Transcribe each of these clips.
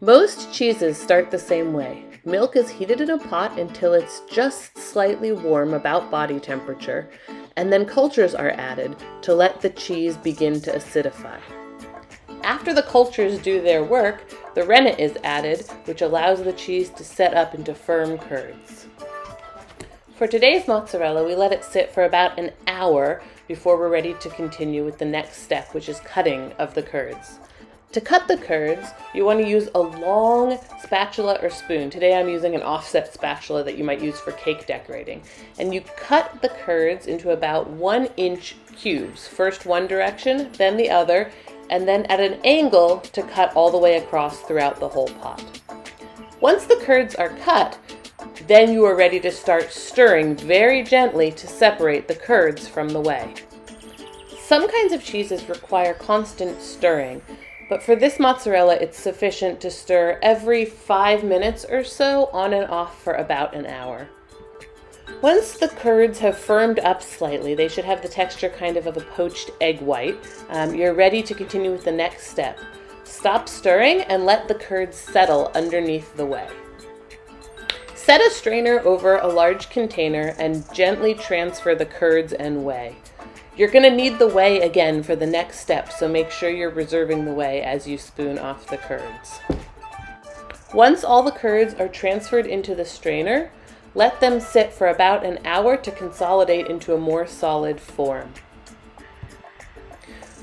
Most cheeses start the same way. Milk is heated in a pot until it's just slightly warm, about body temperature, and then cultures are added to let the cheese begin to acidify. After the cultures do their work, the rennet is added, which allows the cheese to set up into firm curds. For today's mozzarella, we let it sit for about an hour before we're ready to continue with the next step, which is cutting of the curds. To cut the curds, you want to use a long spatula or spoon. Today I'm using an offset spatula that you might use for cake decorating. And you cut the curds into about 1-inch cubes. First one direction, then the other, and then at an angle to cut all the way across throughout the whole pot. Once the curds are cut, then you are ready to start stirring very gently to separate the curds from the whey. Some kinds of cheeses require constant stirring, but for this mozzarella, it's sufficient to stir every 5 minutes or so, on and off for about an hour. Once the curds have firmed up slightly, they should have the texture kind of a poached egg white. You're ready to continue with the next step. Stop stirring and let the curds settle underneath the whey. Set a strainer over a large container and gently transfer the curds and whey. You're going to need the whey again for the next step, so make sure you're reserving the whey as you spoon off the curds. Once all the curds are transferred into the strainer, let them sit for about an hour to consolidate into a more solid form.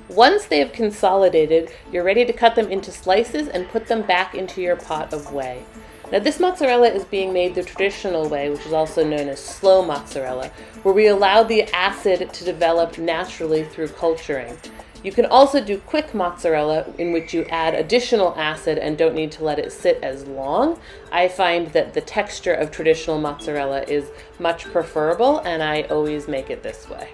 Once they have consolidated, you're ready to cut them into slices and put them back into your pot of whey. Now this mozzarella is being made the traditional way, which is also known as slow mozzarella, where we allow the acid to develop naturally through culturing. You can also do quick mozzarella, in which you add additional acid and don't need to let it sit as long. I find that the texture of traditional mozzarella is much preferable, and I always make it this way.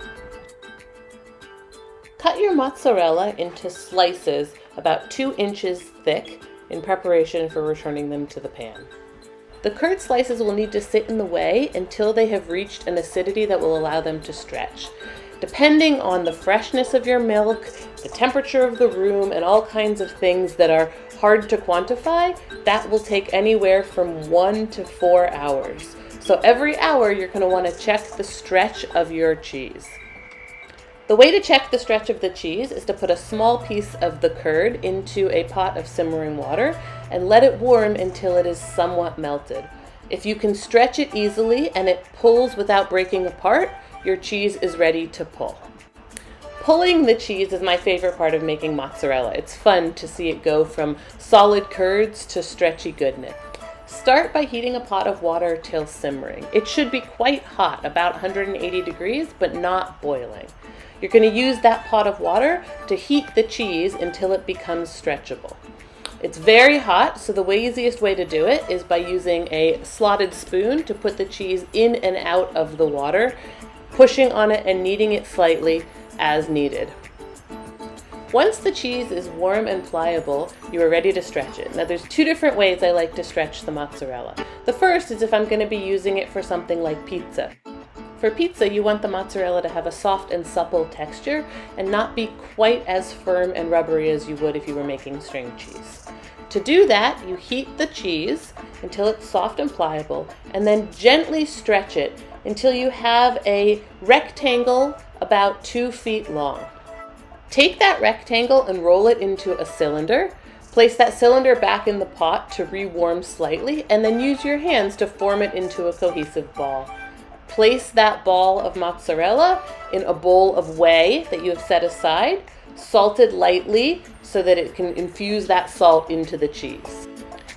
Cut your mozzarella into slices about 2 inches thick in preparation for returning them to the pan. The curd slices will need to sit in the whey until they have reached an acidity that will allow them to stretch. Depending on the freshness of your milk, the temperature of the room, and all kinds of things that are hard to quantify, that will take anywhere from 1 to 4 hours. So every hour you're going to want to check the stretch of your cheese. The way to check the stretch of the cheese is to put a small piece of the curd into a pot of simmering water and let it warm until it is somewhat melted. If you can stretch it easily and it pulls without breaking apart, your cheese is ready to pull. Pulling the cheese is my favorite part of making mozzarella. It's fun to see it go from solid curds to stretchy goodness. Start by heating a pot of water till simmering. It should be quite hot, about 180 degrees, but not boiling. You're going to use that pot of water to heat the cheese until it becomes stretchable. It's very hot, so the easiest way to do it is by using a slotted spoon to put the cheese in and out of the water, pushing on it and kneading it slightly as needed. Once the cheese is warm and pliable, you are ready to stretch it. Now there's 2 different ways I like to stretch the mozzarella. The first is if I'm going to be using it for something like pizza. For pizza, you want the mozzarella to have a soft and supple texture and not be quite as firm and rubbery as you would if you were making string cheese. To do that, you heat the cheese until it's soft and pliable, and then gently stretch it until you have a rectangle about 2 feet long. Take that rectangle and roll it into a cylinder. Place that cylinder back in the pot to rewarm slightly, and then use your hands to form it into a cohesive ball. Place that ball of mozzarella in a bowl of whey that you have set aside, salted lightly so that it can infuse that salt into the cheese.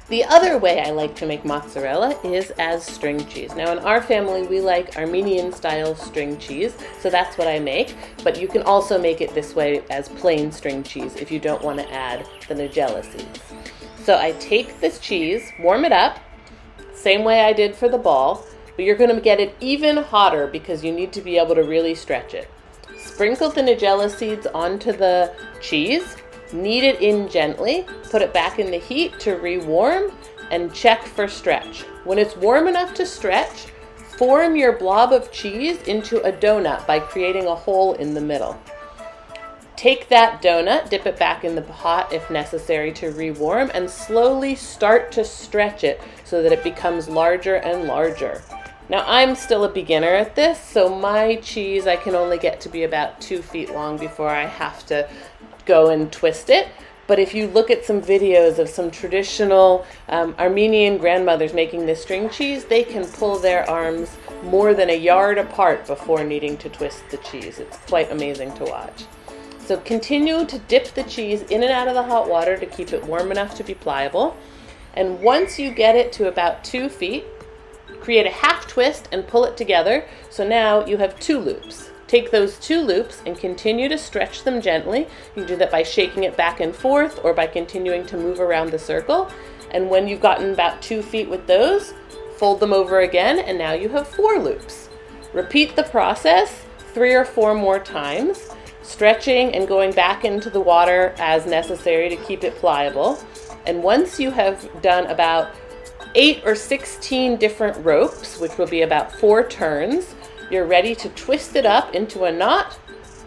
The other way I like to make mozzarella is as string cheese. Now in our family we like Armenian style string cheese, so that's what I make, but you can also make it this way as plain string cheese if you don't want to add the Nigella seeds. So I take this cheese, warm it up, same way I did for the ball, but you're going to get it even hotter because you need to be able to really stretch it. Sprinkle the Nigella seeds onto the cheese, knead it in gently, put it back in the heat to rewarm, and check for stretch. When it's warm enough to stretch, form your blob of cheese into a donut by creating a hole in the middle. Take that donut, dip it back in the pot if necessary to rewarm, and slowly start to stretch it so that it becomes larger and larger. Now, I'm still a beginner at this, so my cheese I can only get to be about 2 feet long before I have to go and twist it. But if you look at some videos of some traditional Armenian grandmothers making this string cheese, they can pull their arms more than a yard apart before needing to twist the cheese. It's quite amazing to watch. So continue to dip the cheese in and out of the hot water to keep it warm enough to be pliable. And once you get it to about 2 feet, create a half twist and pull it together. So now you have 2 loops. Take those 2 loops and continue to stretch them gently. You can do that by shaking it back and forth or by continuing to move around the circle. And when you've gotten about 2 feet with those, fold them over again, and now you have 4 loops. Repeat the process 3 or 4 more times, stretching and going back into the water as necessary to keep it pliable. And once you have done about 8 or 16 different ropes, which will be about 4 turns, you're ready to twist it up into a knot,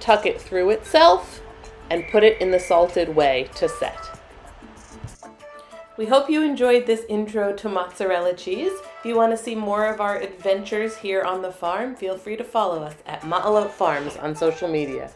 tuck it through itself, and put it in the salted whey to set. We hope you enjoyed this intro to mozzarella cheese. If you want to see more of our adventures here on the farm, feel free to follow us at Ma'alot Farms on social media.